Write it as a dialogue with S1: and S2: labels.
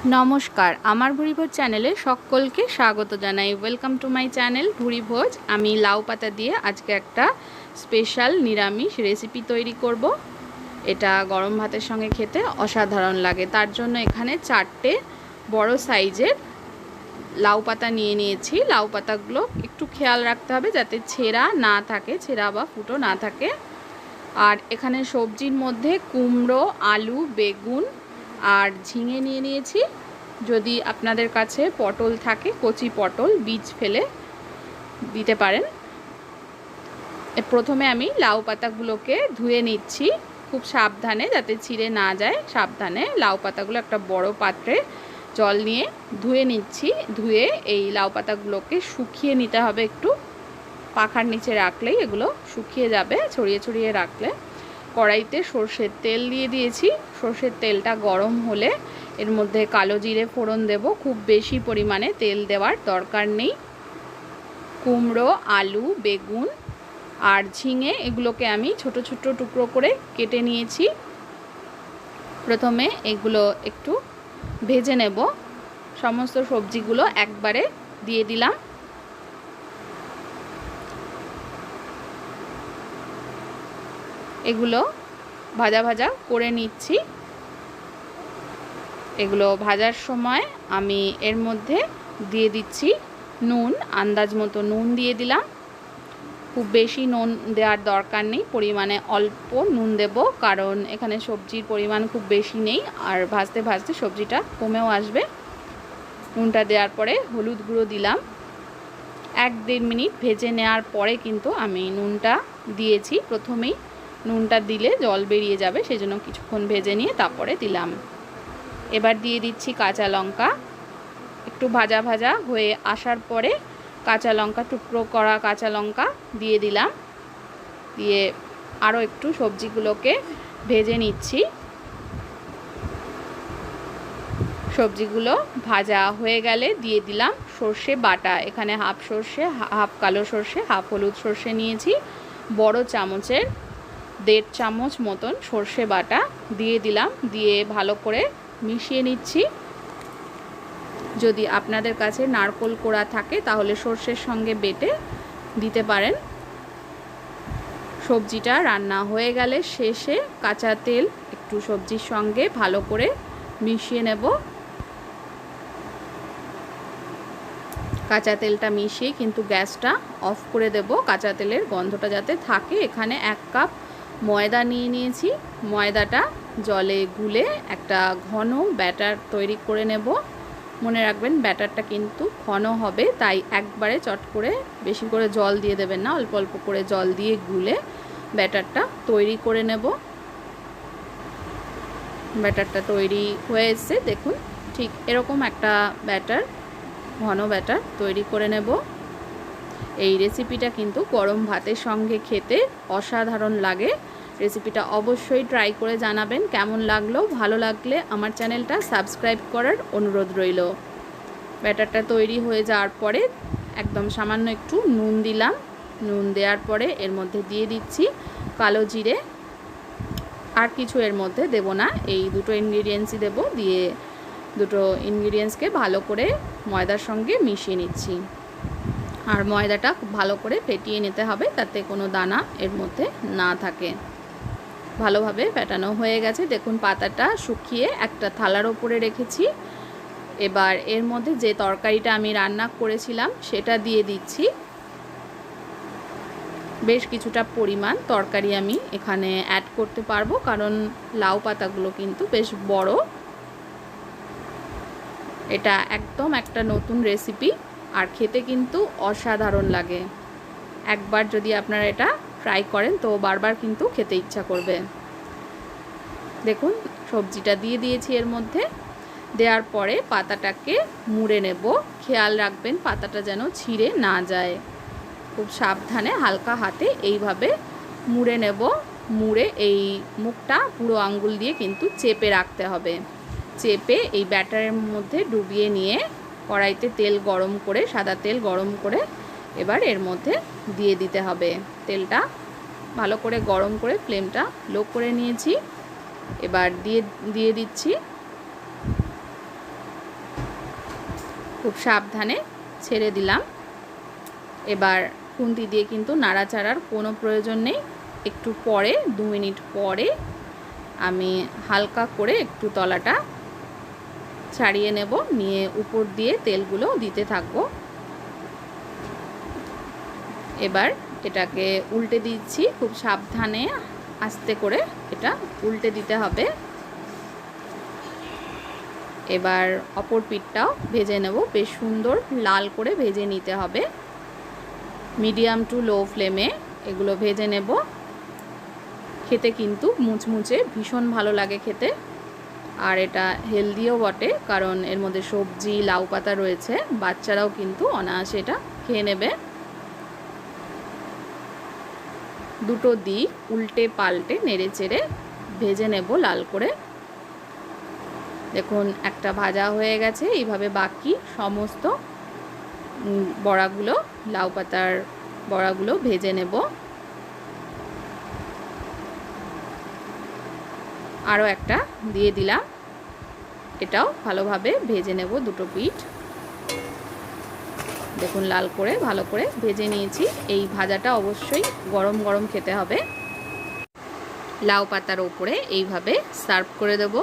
S1: नमस्कार आमार भुरी भोज चैनेले सकलके स्वागत Janai. Welcome to my channel भुरी भोज। आमी लाउ पाता दिए आज के एकटा स्पेशल निरामिष रेसिपि तैरी करब। एटा गरम भातेर संगे खेते असाधारण लागे। तार जोन्नो एखाने 4टे बड़ो साइजेर लाउ पाता निये निয়েছি। लाउ पातागुलो एकटू खेयाल राखते हबे जाते छेड़ा ना थाके, छेड़ा बा फुटो ना थाके। और एखाने सब्जिर मध्य कुमड़ो, आलू, बेगुन और झिंगे निये निয়েছি। যদি আপনাদের কাছে পটল থাকে, কচি পটল বীজ ফেলে দিতে পারেন। প্রথমে আমি লাউ পাতাগুলোকে ধুয়ে নিচ্ছি খুব সাবধানে, যাতে ছিঁড়ে না যায়। সাবধানে লাউ পাতাগুলো একটা বড় পাত্রে জল নিয়ে ধুয়ে নিচ্ছি। ধুয়ে এই লাউ পাতাগুলোকে শুকিয়ে নিতে হবে। একটু পাখার নিচে রাখলেই এগুলো শুকিয়ে যাবে, ছড়িয়ে ছড়িয়ে রাখলে। কড়াইতে সরষের তেল দিয়ে দিয়েছি। সরষের তেলটা গরম হলে এর মধ্যে কালো জিরে ফোড়ন দেব। খুব বেশি পরিমাণে তেল দেওয়ার দরকার নেই। কুমড়ো, আলু, বেগুন আর ঝিঙে এগুলোকে আমি ছোট ছোট টুকরো করে কেটে নিয়েছি। প্রথমে এগুলো একটু ভেজে নেব। সমস্ত সবজিগুলো একবারে দিয়ে দিলাম। এগুলো ভাজা ভাজা করে নিচ্ছি। এগুলো ভাজার সময় আমি এর মধ্যে দিয়ে দিচ্ছি নুন। আন্দাজ মতো নুন দিয়ে দিলাম। খুব বেশি নুন দেওয়ার দরকার নেই, পরিমাণে অল্প নুন দেব, কারণ এখানে সবজির পরিমাণ খুব বেশি নেই। আর ভাজতে ভাজতে সবজিটা কমেও আসবে। নুনটা দেওয়ার পরে হলুদ গুঁড়ো দিলাম। 1-1.5 মিনিট ভেজে নেওয়ার পরে কিন্তু আমি নুনটা দিয়েছি। প্রথমেই নুনটা দিলে জল বেরিয়ে যাবে, সেজন্য কিছুক্ষণ ভেজে নিয়ে তারপরে দিলাম। এবার দিয়ে দিচ্ছি কাঁচা লঙ্কা। একটু ভাজা ভাজা হয়ে আসার পরে কাঁচা লঙ্কা, টুকরো করা কাঁচা লঙ্কা দিয়ে দিলাম। দিয়ে আরও একটু সবজিগুলোকে ভেজে নিচ্ছি। সবজিগুলো ভাজা হয়ে গেলে দিয়ে দিলাম সর্ষে বাটা। এখানে হাফ সর্ষে, হাফ কালো সর্ষে, হাফ হলুদ সর্ষে নিয়েছি। বড় চামচের 1.5 চামচ মতন সর্ষে বাটা দিয়ে দিলাম। দিয়ে ভালো করে মিশিয়ে নিচ্ছি। যদি আপনাদের কাছে নারকেল কোড়া থাকে তাহলে সর্ষের সঙ্গে বেটে দিতে পারেন। সবজিটা রান্না হয়ে গেলে শেষে কাঁচা তেল একটু সবজির সঙ্গে ভালো করে মিশিয়ে নেব। কাঁচা তেলটা মিশিয়ে কিন্তু গ্যাসটা অফ করে দেব, কাঁচা তেলের গন্ধটা যাতে থাকে। এখানে 1 কাপ ময়দা নিয়ে নিয়েছি। ময়দাটা জলে গুলে একটা ঘন ব্যাটার তৈরি করে নেব। মনে রাখবেন ব্যাটারটা কিন্তু ঘন হবে, তাই একবারে চট করে বেশি করে জল দিয়ে দেবেন না, অল্প অল্প করে জল দিয়ে গুলে ব্যাটারটা তৈরি করে নেব। ব্যাটারটা তৈরি হয়ে এসেছে, দেখুন ঠিক এরকম একটা ব্যাটার, ঘন ব্যাটার তৈরি করে নেব। এই রেসিপিটা কিন্তু গরম ভাতের সঙ্গে খেতে অসাধারণ লাগে। রেসিপিটা অবশ্যই ট্রাই করে জানাবেন কেমন লাগলো। ভালো লাগলে আমার চ্যানেলটা সাবস্ক্রাইব করার অনুরোধ রইল। ব্যাটারটা তৈরি হয়ে যাওয়ার পরে একদম সামান্য একটু নুন দিলাম। নুন দেওয়ার পরে এর মধ্যে দিয়ে দিচ্ছি কালো জিরে। আর কিছু এর মধ্যে দেব না, এই দুটো ইনগ্রিডিয়েন্টসই দেব। দিয়ে দুটো ইনগ্রিডিয়েন্টসকে ভালো করে ময়দার সঙ্গে মিশিয়ে নিচ্ছি। আর ময়দাটা খুব ভালো করে ফেটিয়ে নিতে হবে, তাতে কোনো দানা এর মধ্যে না থাকে। ভালোভাবে ফেটানো হয়ে গেছে। দেখুন পাতাটা শুকিয়ে একটা থালার ওপরে রেখেছি। এবার এর মধ্যে যে তরকারিটা আমি রান্না করেছিলাম সেটা দিয়ে দিচ্ছি। বেশ কিছুটা পরিমাণ তরকারি আমি এখানে অ্যাড করতে পারবো, কারণ লাউ পাতাগুলো কিন্তু বেশ বড়। এটা একদম একটা নতুন রেসিপি আর খেতে কিন্তু অসাধারণ লাগে। একবার যদি আপনারা এটা ট্রাই করেন তো বারবার কিন্তু খেতে ইচ্ছা করবে। দেখুন সবজিটা দিয়ে দিয়েছি এর মধ্যে। দেওয়ার পরে পাতাটাকে মুড়ে নেব। খেয়াল রাখবেন পাতাটা যেন ছিঁড়ে না যায়। খুব সাবধানে হালকা হাতে এইভাবে মুড়ে নেব। মুড়ে এই মুখটা পুরো আঙ্গুল দিয়ে কিন্তু চেপে রাখতে হবে। চেপে এই ব্যাটারের মধ্যে ডুবিয়ে নিয়ে কড়াইতে তেল গরম করে, সাদা তেল গরম করে এবার এর মধ্যে দিয়ে দিতে হবে। তেলটা ভালো করে গরম করে ফ্লেমটা লো করে নিয়েছি। এবার দিয়ে দিচ্ছি খুব সাবধানে ছেড়ে দিলাম। এবার খুন্তি দিয়ে কিন্তু নাড়াচাড়ার কোনো প্রয়োজন নেই। একটু পরে 2 মিনিট পরে আমি হালকা করে একটু তলাটা ছাড়িয়ে নেব, নিয়ে উপর দিয়ে তেলগুলো দিতে থাকবো। এবার এটাকে উল্টে দিচ্ছি, খুব সাবধানে আস্তে করে এটা উল্টে দিতে হবে। এবার অপর পিঠটাও ভেজে নেব, বেশ সুন্দর লাল করে ভেজে নিতে হবে। মিডিয়াম টু লো ফ্লেমে এগুলো ভেজে নেব। খেতে কিন্তু মুচমুচে ভীষণ ভালো লাগে খেতে, আর এটা হেলদিও বটে, কারণ এর মধ্যে সবজি লাউ পাতা রয়েছে। বাচ্চারাও কিন্তু অনায়াসে এটা খেয়ে নেবে। দুটো দিক উল্টে পাল্টে নেড়ে চেড়ে ভেজে নেব লাল করে। দেখুন একটা ভাজা হয়ে গেছে। এইভাবে বাকি সমস্ত বড়াগুলো, লাউ পাতার বড়াগুলো ভেজে নেব। আরও একটা দিয়ে দিলাম, এটাও ভালোভাবে ভেজে নেব দুটো পিঠ। দেখুন লাল করে ভালো করে ভেজে নিয়েছি। এই ভাজাটা অবশ্যই গরম গরম খেতে হবে। লাউ পাতার ওপরে এইভাবে সার্ভ করে দেব।